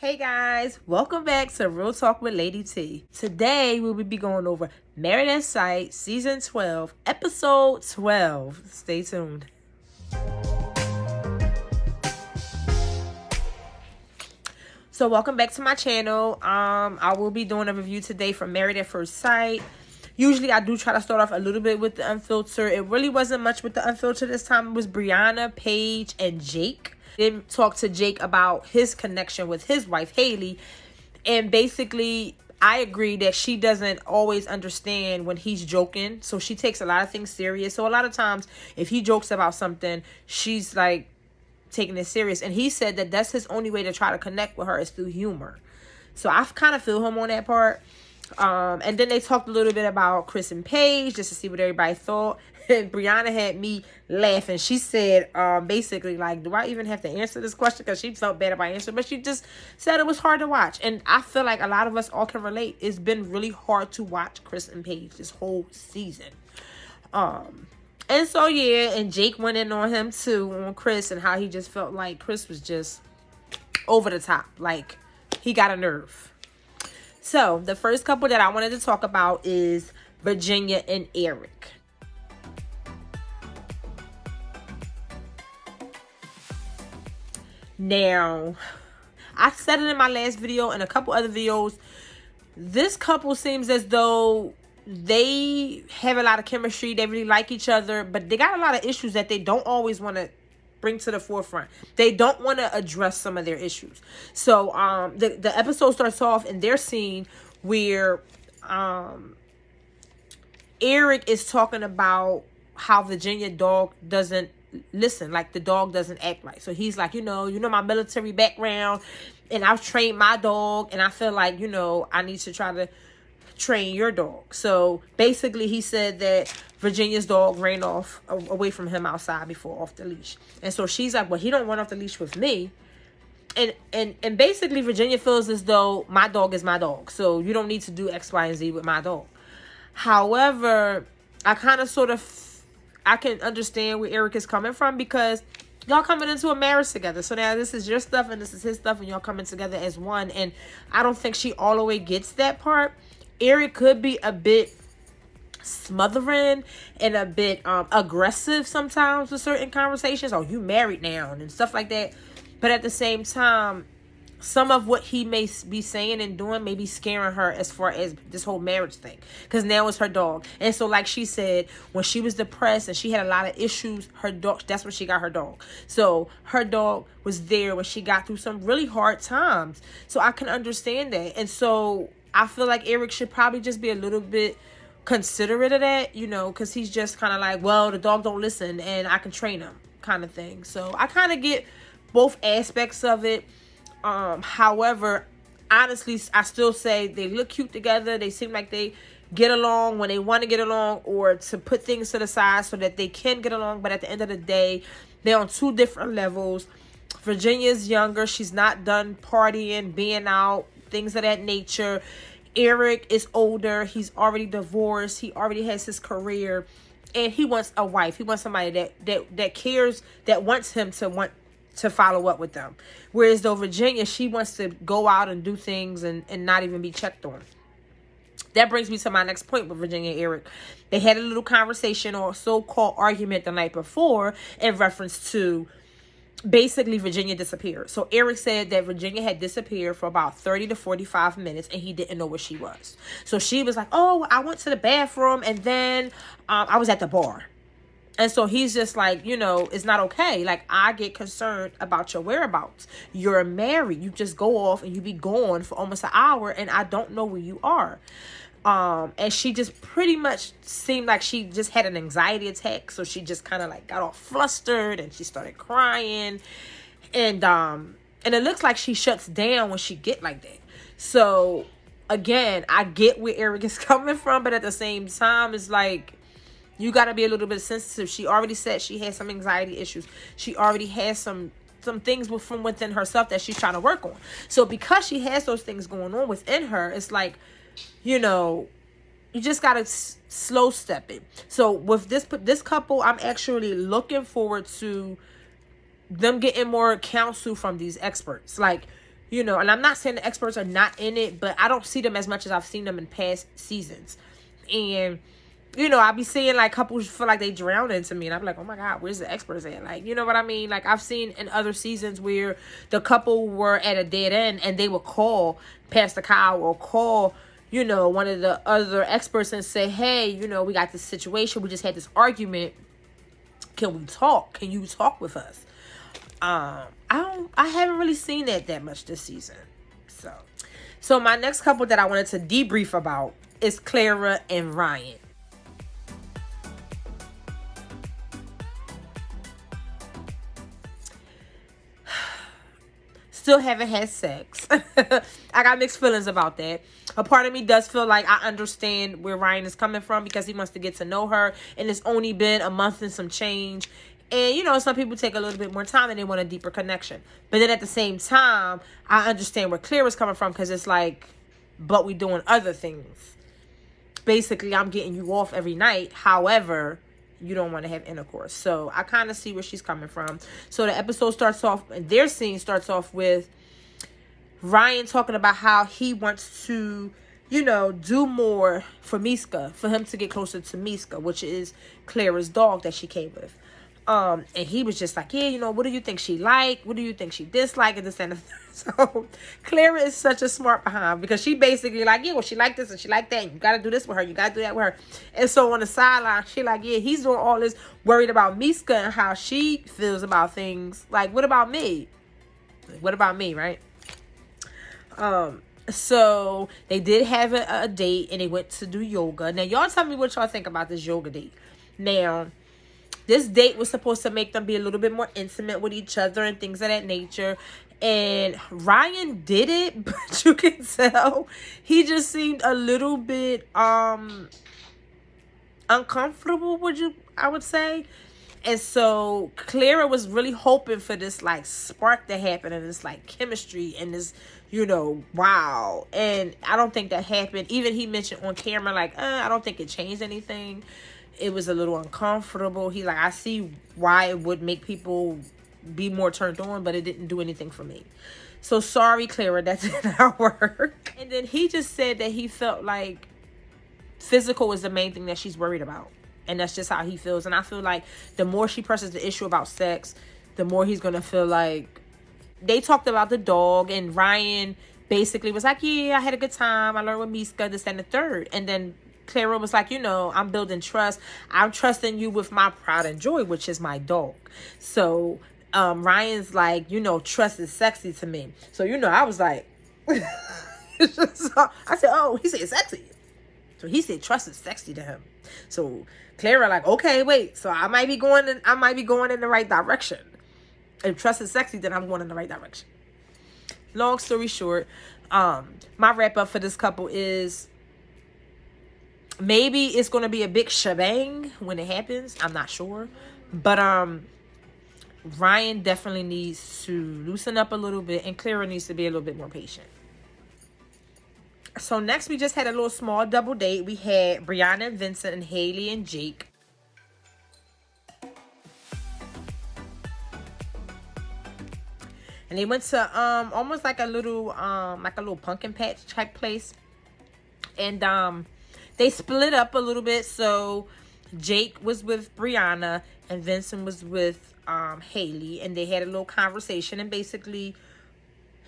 Hey guys, welcome back to Real Talk with Lady T. Today we will be going over Married at Sight Season 12, Episode 12. Stay tuned. So welcome back to my channel. I will be doing a review today for Married at First Sight. Usually I do try to start off a little bit with the unfiltered. It really wasn't much with the unfiltered this time. It was Brianna, Paige, and Jake. Then talk to Jake about his connection with his wife Haley, and basically I agree that she doesn't always understand when he's joking, so she takes a lot of things serious. So a lot of times if he jokes about something, she's like taking it serious, and he said that that's his only way to try to connect with her is through humor. So I kind of feel him on that part. And then they talked a little bit about Chris and Paige just to see what everybody thought. And Brianna had me laughing. She said, basically, like, do I even have to answer this question? Because she felt bad about answering. But she just said it was hard to watch. And I feel like a lot of us all can relate. It's been really hard to watch Chris and Paige this whole season. And so, yeah, and Jake went in on him, too, on Chris, and how he just felt like Chris was just over the top. Like, he got a nerve. So, the first couple that I wanted to talk about is Virginia and Eric. Now, I said it in my last video and a couple other videos. This couple seems as though they have a lot of chemistry. They really like each other, but they got a lot of issues that they don't always want to bring to the forefront. They don't want to address some of their issues. So the episode starts off in their scene where Eric is talking about how Virginia dog doesn't listen, like the dog doesn't act right. So he's like, you know my military background, and I've trained my dog, and I feel like, I need to try to train your dog. So basically he said that Virginia's dog ran off away from him outside before off the leash. And so she's like, well, he don't run off the leash with me. And basically Virginia feels as though my dog is my dog. So you don't need to do X, Y, and Z with my dog. However, I kind of I can understand where Eric is coming from, because y'all coming into a marriage together. So now this is your stuff and this is his stuff, and y'all coming together as one. And I don't think she all the way gets that part. Eric could be a bit smothering and a bit aggressive sometimes with certain conversations. Oh, you married now and stuff like that. But at the same time, some of what he may be saying and doing may be scaring her as far as this whole marriage thing. Because now it's her dog. And so like she said, when she was depressed and she had a lot of issues, her dog, that's when she got her dog. So her dog was there when she got through some really hard times. So I can understand that. And so I feel like Eric should probably just be a little bit considerate of that, because he's just kind of like, well, the dog don't listen and I can train him kind of thing. So I kind of get both aspects of it. However, honestly, I still say they look cute together. They seem like they get along when they want to get along, or to put things to the side so that they can get along. But at the end of the day, they're on two different levels. Virginia's younger. She's not done partying, being out, things of that nature. Eric is older. He's already divorced. He already has his career, and he wants a wife. He wants somebody that cares, that wants him to follow up with them. Whereas though Virginia, she wants to go out and do things and not even be checked on. That brings me to my next point with Virginia and Eric. They had a little conversation or so-called argument the night before in reference to basically Virginia disappeared. So Eric said that Virginia had disappeared for about 30 to 45 minutes and he didn't know where she was. So she was like, oh, I went to the bathroom and then I was at the bar. And so he's just like, it's not okay. Like, I get concerned about your whereabouts. You're married. You just go off and you be gone for almost an hour and I don't know where you are. And she just pretty much seemed like she just had an anxiety attack. So she just kind of like got all flustered and she started crying. And it looks like she shuts down when she get like that. So again, I get where Eric is coming from, but at the same time, it's like, you got to be a little bit sensitive. She already said she has some anxiety issues. She already has some things from within herself that she's trying to work on. So because she has those things going on within her, it's like, you just got to slow step it. So with this couple, I'm actually looking forward to them getting more counsel from these experts. Like, You know, and I'm not saying the experts are not in it, but I don't see them as much as I've seen them in past seasons. And, you know, I be seeing like couples feel like they drown into me, and I'm like, oh my God, where's the experts at? Like, you know what I mean? Like, I've seen in other seasons where the couple were at a dead end and they would call Pastor Kyle or call, you know, one of the other experts and say, hey, you know, we got this situation. We just had this argument. Can we talk? Can you talk with us? I haven't really seen that much this season. So my next couple that I wanted to debrief about is Clara and Ryan. Still haven't had sex. I got mixed feelings about that. A part of me does feel like I understand where Ryan is coming from because he wants to get to know her, and it's only been a month and some change. And, you know, some people take a little bit more time and they want a deeper connection. But then at the same time, I understand where Clara's coming from, because it's like, but we doing other things. Basically, I'm getting you off every night. However, you don't want to have intercourse. So I kind of see where she's coming from. So the episode starts off, and their scene starts off with Ryan talking about how he wants to, you know, do more for Miska, for him to get closer to Miska, which is Clara's dog that she came with. And he was just like, yeah, you know, what do you think she like? What do you think she dislike? And this and the third. So Clara is such a smart behind, because she basically like, yeah, well, she like this and she like that. And you got to do this with her. You got to do that with her. And so on the sideline, she like, yeah, he's doing all this, worried about Miska and how she feels about things. Like, what about me? What about me, right? So they did have a date, and they went to do yoga. Now, y'all tell me what y'all think about this yoga date. Now, this date was supposed to make them be a little bit more intimate with each other and things of that nature. And Ryan did it, but you can tell he just seemed a little bit uncomfortable, I would say. And so Clara was really hoping for this like spark to happen, and this like chemistry and this, you know, wow. And I don't think that happened. Even he mentioned on camera, like, I don't think it changed anything. It was a little uncomfortable. He like, I see why it would make people be more turned on, but it didn't do anything for me. So sorry, Clara, that did not work. And then he just said that he felt like physical was the main thing that she's worried about. And that's just how he feels. And I feel like the more she presses the issue about sex, the more he's going to feel like. They talked about the dog, and Ryan basically was like, yeah, I had a good time. I learned with Miska, this and the third. And then Clara was like, you know, I'm building trust. I'm trusting you with my pride and joy, which is my dog. So Ryan's like, you know, trust is sexy to me. So, you know, I was like, so I said, oh, he said sexy. So he said trust is sexy to him. So Clara like, okay, wait. So I might be going in the right direction. If trust is sexy, then I'm going in the right direction. Long story short, my wrap up for this couple is, maybe it's going to be a big shebang when it happens. I'm not sure. But Ryan definitely needs to loosen up a little bit, and Clara needs to be a little bit more patient. So next, we just had a little small double date. We had Brianna and Vincent and Haley and Jake. And they went to almost like a little pumpkin patch type place. And they split up a little bit. So Jake was with Brianna and Vincent was with Haley, and they had a little conversation. And basically,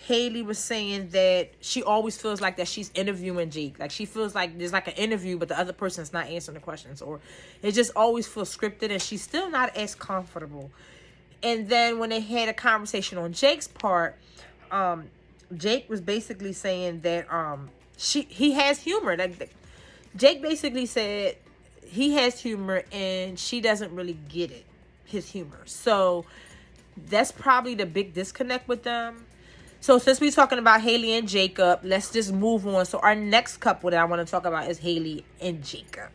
Haley was saying that she always feels like that she's interviewing Jake. Like, she feels like there's like an interview, but the other person's not answering the questions, or it just always feels scripted, and she's still not as comfortable. And then when they had a conversation on Jake's part, Jake was basically saying that he has humor. Like, Jake basically said he has humor and she doesn't really get it, his humor. So that's probably the big disconnect with them. So since we're talking about Haley and Jacob, let's just move on. So our next couple that I want to talk about is Haley and Jacob.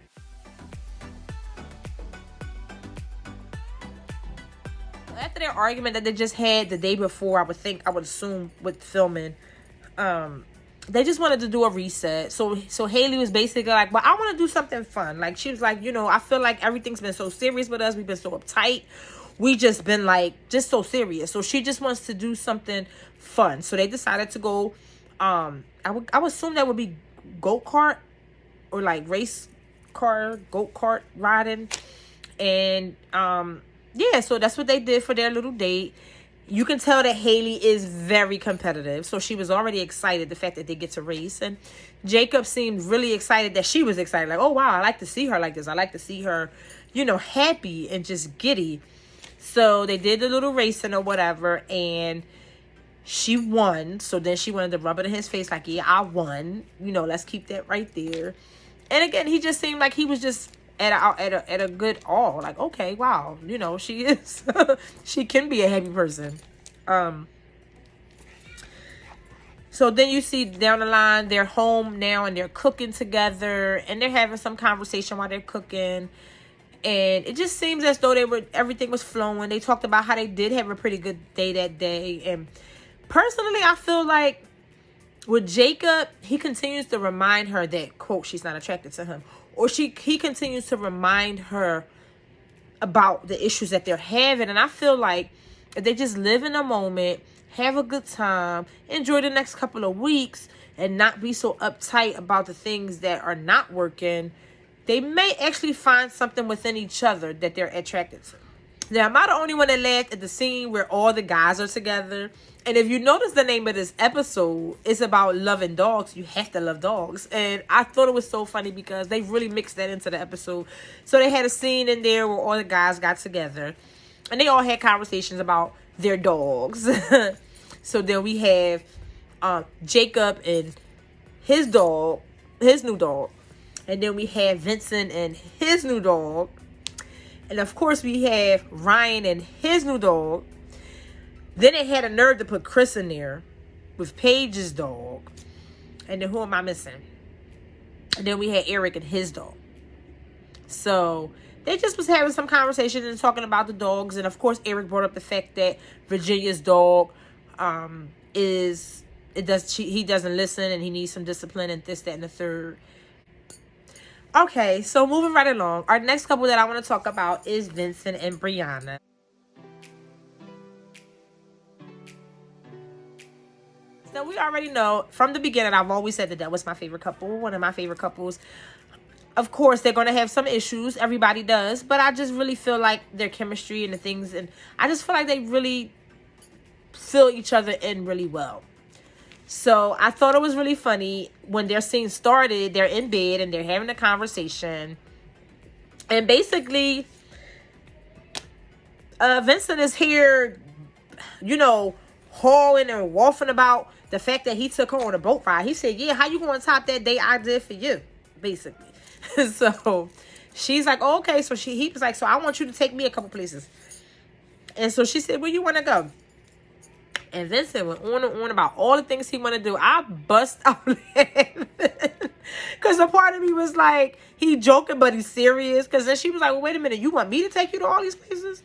After their argument that they just had the day before, I would assume with filming, they just wanted to do a reset. So Haley was basically like, well, I want to do something fun. Like, she was like, you know, I feel like everything's been so serious with us. We've been so uptight. we just been like just so serious. So she just wants to do something fun. So they decided to go. I would assume that would be go-kart or like race car, go-kart riding. And yeah, so that's what they did for their little date. You can tell that Haley is very competitive. So she was already excited, the fact that they get to race. And Jacob seemed really excited that she was excited. Like, oh, wow, I like to see her like this. I like to see her, happy and just giddy. So they did the little racing or whatever. And she won. So then she wanted to rub it in his face like, yeah, I won. Let's keep that right there. And again, he just seemed like he was just at a good all. Like, okay, wow, she is she can be a happy person. So then you see down the line, they're home now and they're cooking together and they're having some conversation while they're cooking. And it just seems as though everything was flowing. They talked about how they did have a pretty good day that day. And personally, I feel like with Jacob, he continues to remind her that, quote, she's not attracted to him. Or he continues to remind her about the issues that they're having. And I feel like if they just live in a moment, have a good time, enjoy the next couple of weeks, and not be so uptight about the things that are not working, they may actually find something within each other that they're attracted to. Now, am I the only one that laughed at the scene where all the guys are together? And if you notice the name of this episode, it's about loving dogs. You have to love dogs. And I thought it was so funny because they really mixed that into the episode. So they had a scene in there where all the guys got together. And they all had conversations about their dogs. So then we have Jacob and his dog, his new dog. And then we have Vincent and his new dog. And of course we have Ryan and his new dog. Then they had a nerve to put Chris in there with Paige's dog. And then who am I missing? And then we had Eric and his dog. So they just was having some conversation and talking about the dogs. And of course, Eric brought up the fact that Virginia's dog he doesn't listen and he needs some discipline and this, that, and the third. Okay, so moving right along. Our next couple that I want to talk about is Vincent and Brianna. So we already know from the beginning, I've always said that was my favorite couple, one of my favorite couples. Of course, they're going to have some issues. Everybody does. But I just really feel like their chemistry and the things, and I just feel like they really fill each other in really well. So I thought it was really funny when their scene started. They're in bed and they're having a conversation. And basically, Vincent is here, hauling and waffling about the fact that he took her on a boat ride. He said, yeah, how you going to top that date I did for you, basically. So she's like, oh, okay. So he was like, so I want you to take me a couple places. And so she said, where you want to go? And Vincent went on and on about all the things he want to do. I bust out laughing. Because a part of me was like, he joking, but he's serious. Because then she was like, well, wait a minute. You want me to take you to all these places?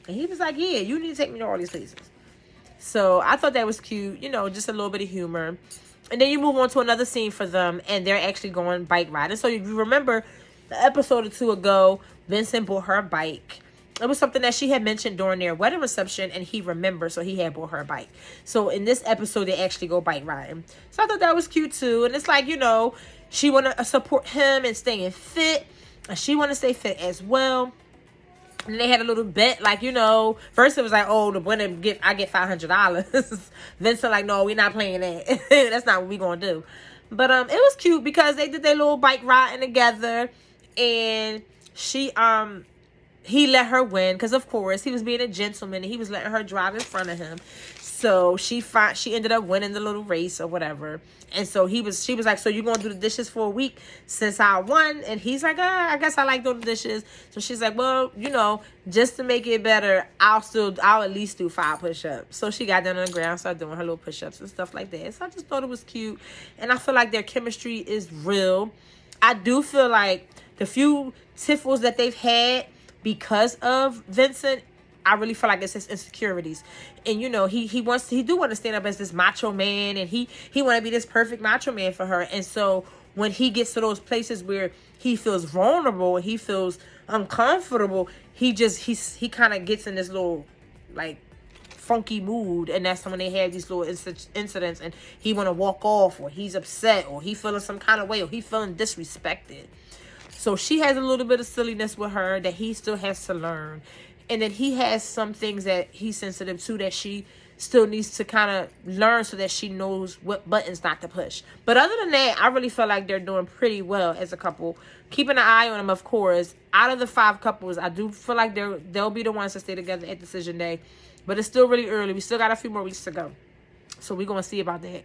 And he was like, yeah, you need to take me to all these places. So I thought that was cute. Just a little bit of humor. And then you move on to another scene for them. And they're actually going bike riding. So if you remember the episode or two ago, Vincent bought her a bike. It was something that she had mentioned during their wedding reception, and he remembered, so he had bought her a bike. So in this episode, they actually go bike riding. So I thought that was cute too. And it's like, she want to support him and staying fit, and she want to stay fit as well. And they had a little bet, like, first it was like, oh, the winner I get $500. Vincent like, no, we're not playing that. That's not what we gonna do. But it was cute because they did their little bike riding together, and he let her win because, of course, he was being a gentleman and he was letting her drive in front of him. So she ended up winning the little race or whatever. And so she was like, so you going to do the dishes for a week since I won? And he's like, I guess I like doing the dishes. So she's like, well, just to make it better, I'll at least do 5 push-ups. So she got down on the ground, started doing her little push-ups and stuff like that. So I just thought it was cute. And I feel like their chemistry is real. I do feel like the few tiffles that they've had, because of Vincent, I really feel like it's his insecurities. And he do want to stand up as this macho man, and he want to be this perfect macho man for her. And so when he gets to those places where he feels vulnerable and he feels uncomfortable, he kind of gets in this little like funky mood, and that's when they have these little incidents, and he want to walk off, or he's upset, or he feeling some kind of way, or he feeling disrespected. So she has a little bit of silliness with her that he still has to learn. And then he has some things that he's sensitive to that she still needs to kind of learn so that she knows what buttons not to push. But other than that, I really feel like they're doing pretty well as a couple. Keeping an eye on them, of course. Out of the 5 couples, I do feel like they'll be the ones to stay together at decision day. But it's still really early. We still got a few more weeks to go. So we're going to see about that.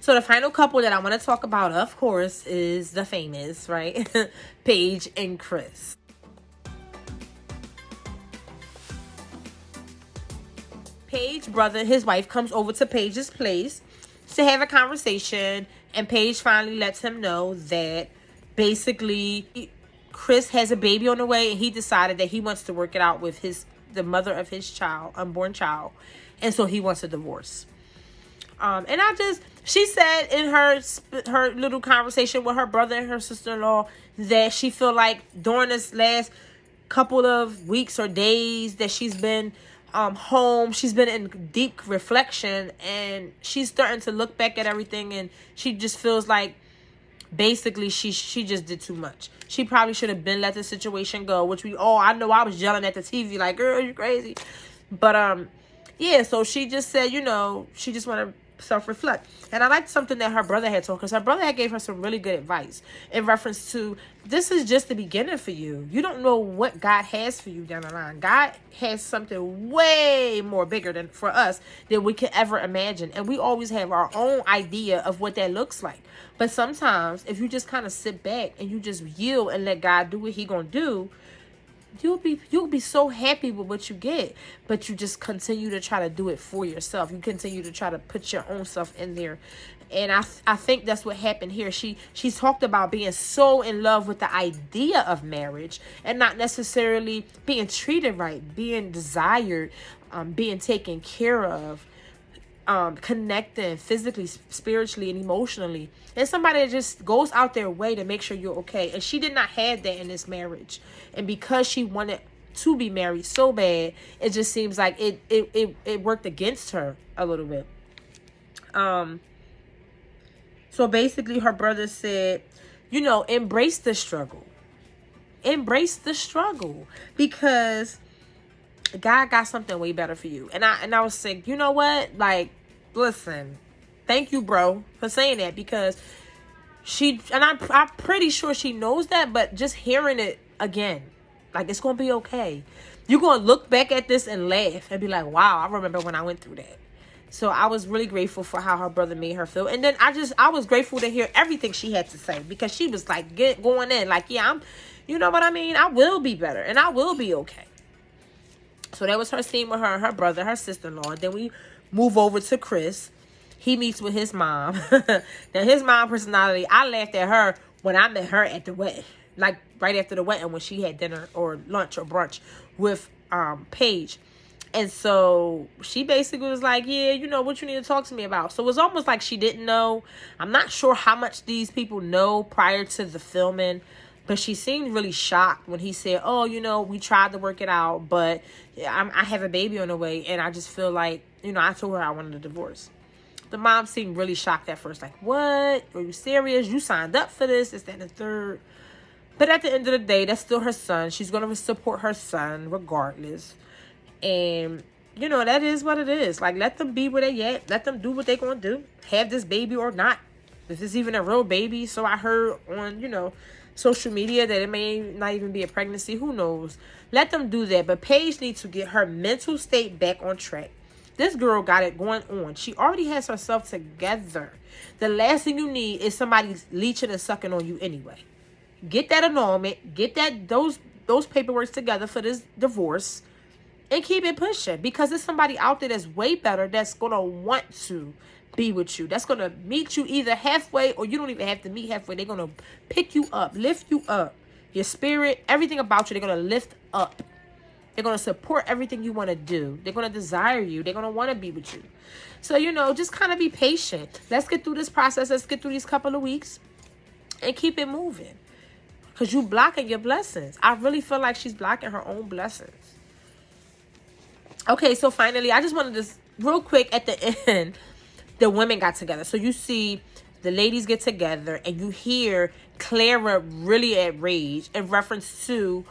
So the final couple that I want to talk about, of course, is the famous, right? Paige and Chris. Paige's brother, his wife, comes over to Paige's place to have a conversation. And Paige finally lets him know that basically Chris has a baby on the way. And he decided that he wants to work it out with the mother of his child, unborn child. And so he wants a divorce. And she said in her little conversation with her brother and her sister-in-law that she feel like during this last couple of weeks or days that she's been home, she's been in deep reflection, and she's starting to look back at everything, and she just feels like basically she just did too much. She probably should have been let the situation go, which I know I was yelling at the TV like, girl, you crazy. But yeah, so she just said, she just want to self-reflect. And I liked something that her brother had told, because her brother had gave her some really good advice in reference to, this is just the beginning for you. You don't know what God has for you down the line. God has something way more bigger than for us than we can ever imagine. And we always have our own idea of what that looks like. But sometimes if you just kind of sit back and you just yield and let God do what he gonna do, you'll be so happy with what you get. But you just continue to try to do it for yourself. You continue to try to put your own stuff in there. And I think that's what happened here. She talked about being so in love with the idea of marriage and not necessarily being treated right, being desired, being taken care of, connecting physically, spiritually, and emotionally. And somebody that just goes out their way to make sure you're okay. And she did not have that in this marriage. And because she wanted to be married so bad, it just seems like it worked against her a little bit. So basically her brother said, embrace the struggle. Embrace the struggle, because God got something way better for you. And I was saying, you know what? Like, listen, thank you, bro, for saying that, because I'm pretty sure she knows that, but just hearing it again, like, it's going to be okay. You're going to look back at this and laugh and be like, wow, I remember when I went through that. So I was really grateful for how her brother made her feel. And then I was grateful to hear everything she had to say, because she was like going in like, yeah, you know what I mean? I will be better and I will be okay. So that was her scene with her and her brother, her sister-in-law. And then we move over to Chris. He meets with his mom. Now, his mom personality, I laughed at her when I met her at the wedding. Like, right after the wedding, when she had dinner or lunch or brunch with Paige. And so she basically was like, yeah, what you need to talk to me about. So it was almost like she didn't know. I'm not sure how much these people know prior to the filming. But she seemed really shocked when he said, oh, we tried to work it out, but I have a baby on the way. And I just feel like, I told her I wanted a divorce. The mom seemed really shocked at first. Like, what? Are you serious? You signed up for this? Is that the third? But at the end of the day, that's still her son. She's going to support her son regardless. And, that is what it is. Like, let them be where they at. Let them do what they're going to do. Have this baby or not. If it's even a real baby. So I heard on, social media that it may not even be a pregnancy. Who knows? Let them do that. But Paige needs to get her mental state back on track. This girl got it going on. She already has herself together. The last thing you need is somebody leeching and sucking on you anyway. Get that annulment. Get those paperwork together for this divorce. And keep it pushing. Because there's somebody out there that's way better, that's going to want to be with you. That's going to meet you either halfway, or you don't even have to meet halfway. They're going to pick you up, lift you up. Your spirit, everything about you, they're going to lift up. They're going to support everything you want to do. They're going to desire you. They're going to want to be with you. So, just kind of be patient. Let's get through this process. Let's get through these couple of weeks and keep it moving. Because you blocking your blessings. I really feel like she's blocking her own blessings. Okay, so finally, I just wanted to, real quick at the end, the women got together. So you see the ladies get together and you hear Clara really at rage in reference to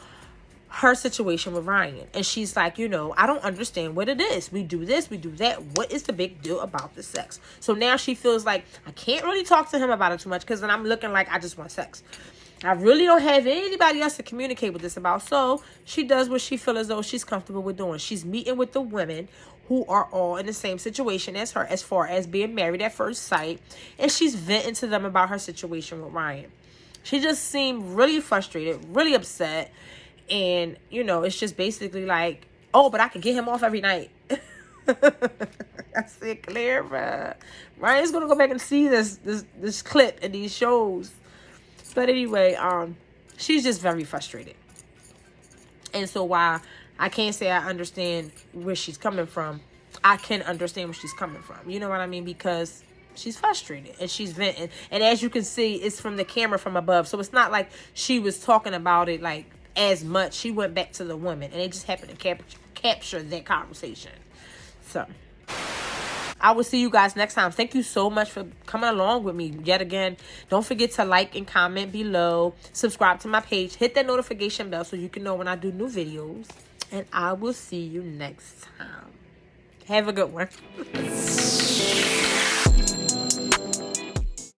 her situation with Ryan. And she's like, you know, I don't understand what it is. We do this, we do that. What is the big deal about the sex? So now she feels like I can't really talk to him about it too much because then I'm looking like I just want sex. I really don't have anybody else to communicate with this about. So she does what she feels as though she's comfortable with doing. She's meeting with the women who are all in the same situation as her as far as being married at first sight. And she's venting to them about her situation with Ryan. She just seemed really frustrated, really upset. And, you know, it's just basically like, oh, but I could get him off every night. I said, Clara, Ryan's going to go back and see this clip and these shows. But anyway, she's just very frustrated. And so while I can't say I understand where she's coming from, I can understand where she's coming from. You know what I mean? Because she's frustrated and she's venting. And as you can see, it's from the camera from above. So it's not like she was talking about it like as much. She went back to the women and they just happened to capture that conversation. So I will see you guys next time. Thank you so much for coming along with me yet again. Don't forget to like and comment below. Subscribe to my page. Hit that notification bell so you can know when I do new videos. And I will see you next time. Have a good one.